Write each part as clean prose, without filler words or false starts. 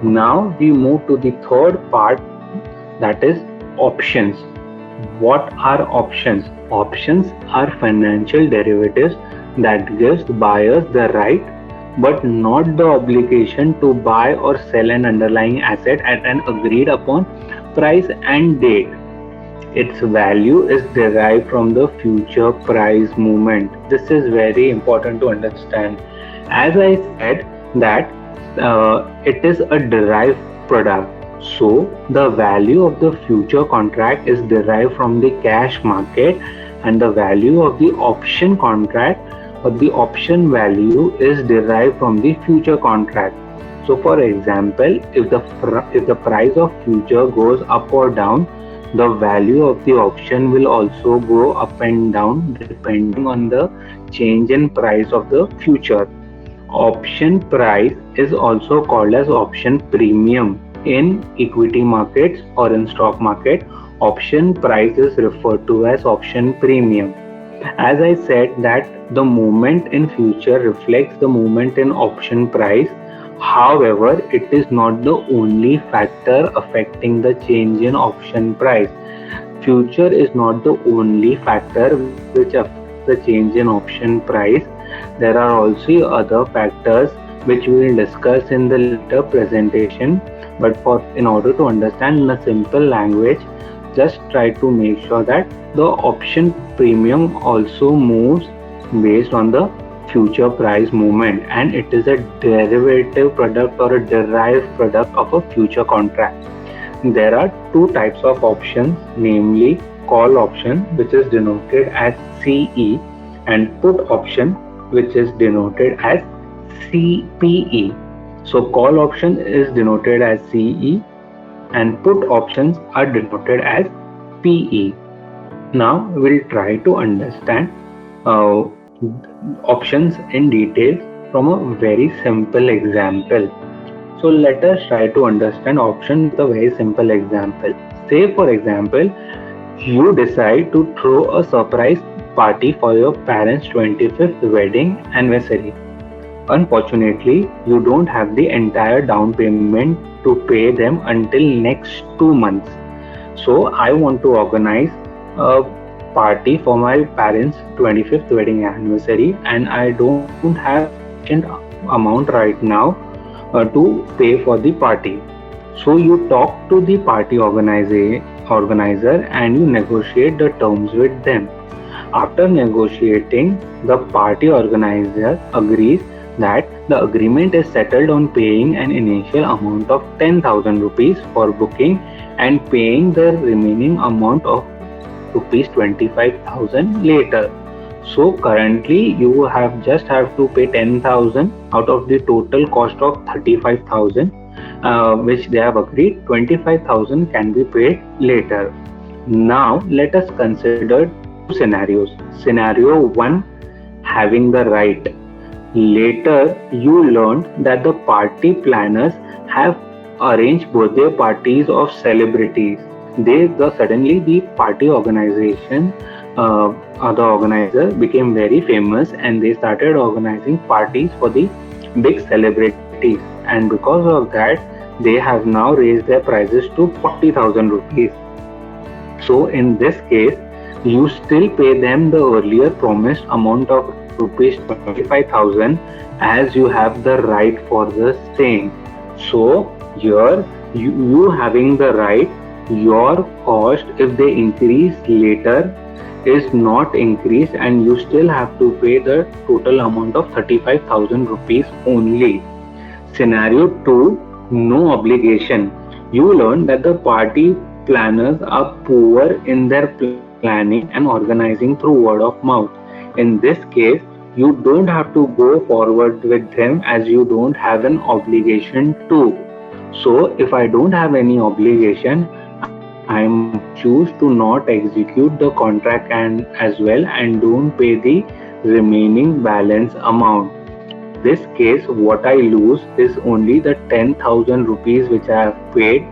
Now we move to the third part, that is options. What are options? Options are financial derivatives that gives buyers the right but not the obligation to buy or sell an underlying asset at an agreed upon price and date. Its value is derived from the future price movement. This is very important to understand. As I said that it is a derived product. So the value of the future contract is derived from the cash market, and the value of the option contract or the option value is derived from the future contract. So for example, if the price of future goes up or down, the value of the option will also go up and down depending on the change in price of the future. Option price is also called as option premium. In equity markets or in stock market, option price is referred to as option premium. As I said that the movement in future reflects the movement in option price. However, it is not the only factor affecting the change in option price. Future is not the only factor which affects the change in option price. There are also other factors which we will discuss in the later presentation. But in order to understand in a simple language, just try to make sure that the option premium also moves based on the future price movement, and it is a derivative product or a derived product of a future contract. There are two types of options, namely call option, which is denoted as CE, and put option, which is denoted as CPE. So call option is denoted as CE and put options are denoted as PE. Now we'll try to understand uh, options in detail from a very simple example. So let us try to understand option with a very simple example. Say for example, you decide to throw a surprise party for your parents' 25th wedding anniversary. Unfortunately, you don't have the entire down payment to pay them until next 2 months. So I want to organize a party for my parents' 25th wedding anniversary, and I don't have sufficient amount right now to pay for the party. So you talk to the party organizer and you negotiate the terms with them. After negotiating, the party organizer agrees that the agreement is settled on paying an initial amount of 10,000 rupees for booking and paying the remaining amount of rupees 25,000 later. So currently you have to pay 10,000 out of the total cost of 35,000, which they have agreed. 25,000 can be paid later. Now let us consider two scenarios. Scenario 1, having the right. Later you learned that the party planners have arranged birthday parties of celebrities. Suddenly the party organization the organizer became very famous and they started organizing parties for the big celebrities, and because of that they have now raised their prices to 40,000 rupees. So in this case, you still pay them the earlier promised amount of rupees 25,000 as you have the right for the same. So here you having the right, your cost if they increase later is not increased and you still have to pay the total amount of 35,000 rupees only. Scenario 2, no obligation. You learn that the party planners are poor in their planning and organizing through word of mouth. In this case, you don't have to go forward with them as you don't have an obligation to. So if I don't have any obligation, I choose to not execute the contract and as well and don't pay the remaining balance amount. In this case, what I lose is only the 10,000 rupees which I have paid,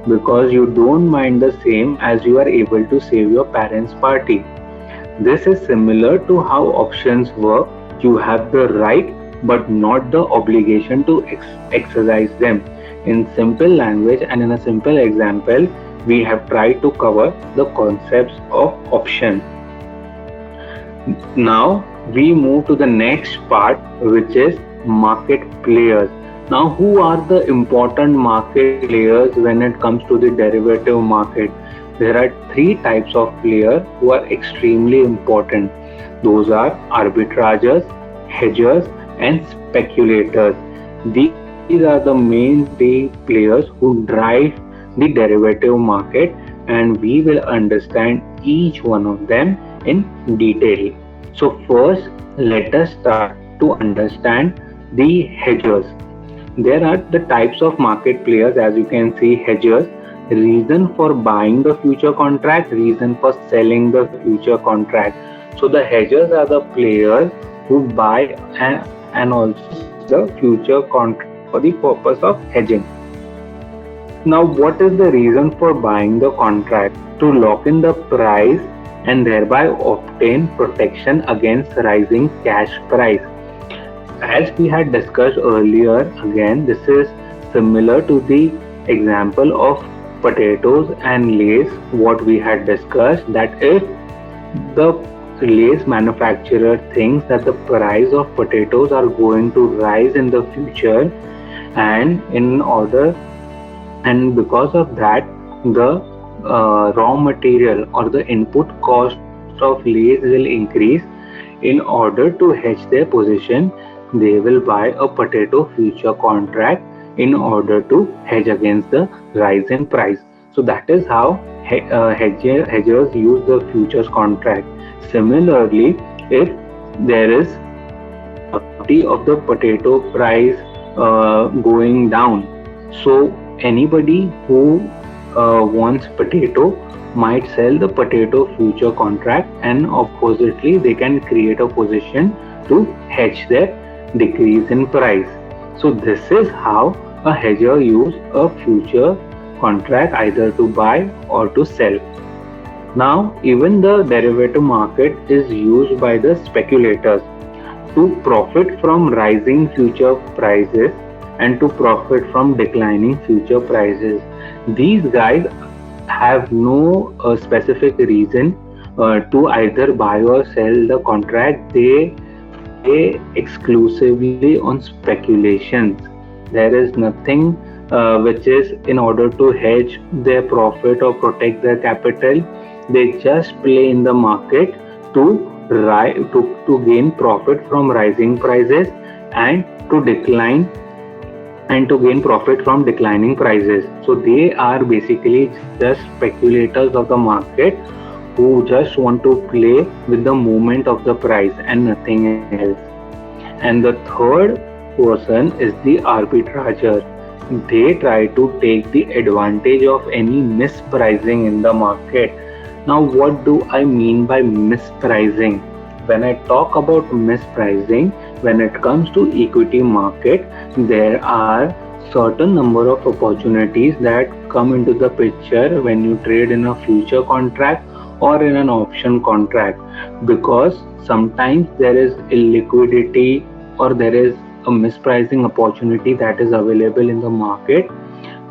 because you don't mind the same as you are able to save your parents' party. This is similar to how options work. You have the right but not the obligation to exercise them. in simple language and in a simple example, we have tried to cover the concepts of options. Now we move to the next part, which is market players. Now, who are the important market players when it comes to the derivative market? There are three types of players who are extremely important. Those are arbitrageurs, hedgers, and speculators. These are the main three players who drive the derivative market, and we will understand each one of them in detail. So first, let us start to understand the hedgers. There are the types of market players, as you can see: hedgers, reason for buying the future contract, reason for selling the future contract. So the hedgers are the players who buy and also sell the future contract for the purpose of hedging. Now, what is the reason for buying the contract? To lock in the price and thereby obtain protection against rising cash price. As we had discussed earlier, again, this is similar to the example of potatoes and Lays, what we had discussed, that if the Lays manufacturer thinks that the price of potatoes are going to rise in the future, and in order and because of that, the raw material or the input cost of Lays will increase. In order to hedge their position, they will buy a potato future contract in order to hedge against the rise in price. So that is how hedgers use the futures contract. Similarly, if there is possibility of the potato price going down, so anybody who wants potato might sell the potato future contract, and oppositely they can create a position to hedge their decrease in price. So this is how a hedger use a future contract either to buy or to sell. Now, even the derivative market is used by the speculators to profit from rising future prices and to profit from declining future prices. These guys have no specific reason to either buy or sell the contract. They play exclusively on speculations. There is nothing which is in order to hedge their profit or protect their capital. They just play in the market to gain profit from rising prices and to decline and to gain profit from declining prices. So they are basically just speculators of the market who just want to play with the movement of the price and nothing else. And the third person is the arbitrager. They try to take the advantage of any mispricing in the market. Now, what do I mean by mispricing? When I talk about mispricing, when it comes to equity market, there are certain number of opportunities that come into the picture when you trade in a future contract or in an option contract, because sometimes there is illiquidity or there is a mispricing opportunity that is available in the market,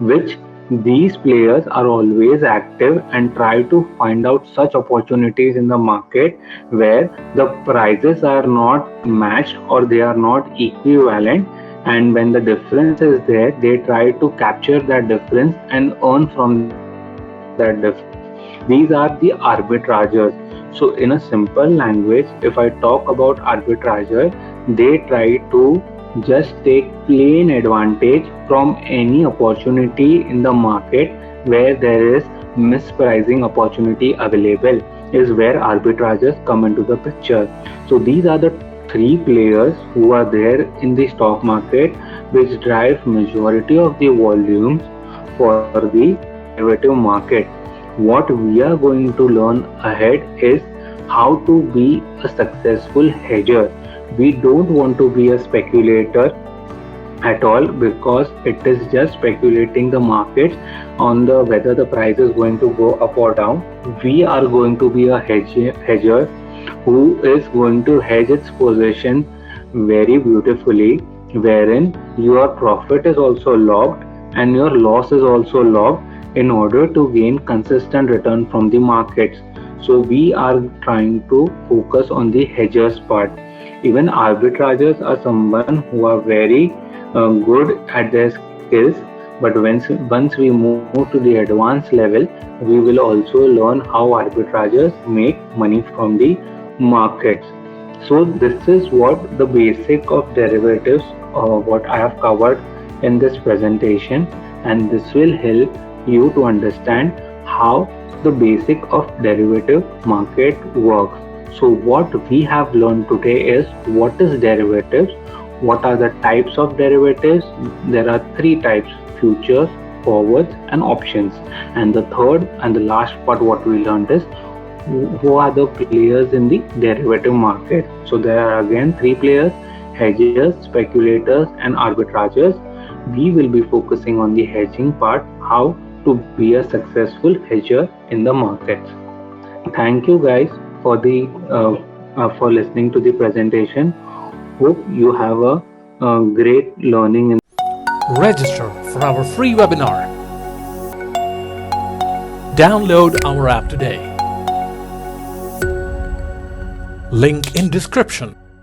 which these players are always active and try to find out such opportunities in the market where the prices are not matched or they are not equivalent, and when the difference is there, they try to capture that difference and earn from that difference. These are the arbitrageurs. So in a simple language, if I talk about arbitrager, they try to just take plain advantage from any opportunity in the market where there is mispricing opportunity available, is where arbitrageurs come into the picture. So these are the three players who are there in the stock market which drive majority of the volumes for the derivative market. What we are going to learn ahead is how to be a successful hedger. We don't want to be a speculator at all, because it is just speculating the markets on the whether the price is going to go up or down. We are going to be a hedger who is going to hedge its position very beautifully, wherein your profit is also locked and your loss is also logged in order to gain consistent return from the markets. So we are trying to focus on the hedgers part. Even arbitragers are someone who are very good at their skills, but once we move to the advanced level, we will also learn how arbitragers make money from the markets. So this is what the basic of derivatives, what I have covered in this presentation, and this will help you to understand how the basic of derivative market works. So what we have learned today is what is derivatives, what are the types of derivatives. There are three types: futures, forwards, and options. And the third and the last part what we learned is who are the players in the derivative market. So there are again three players: hedgers, speculators, and arbitragers. We will be focusing on the hedging part, how to be a successful hedger in the markets. Thank you guys for the for listening to the presentation. Hope you have a great learning in. Register for our free webinar. Download our app today. Link in description.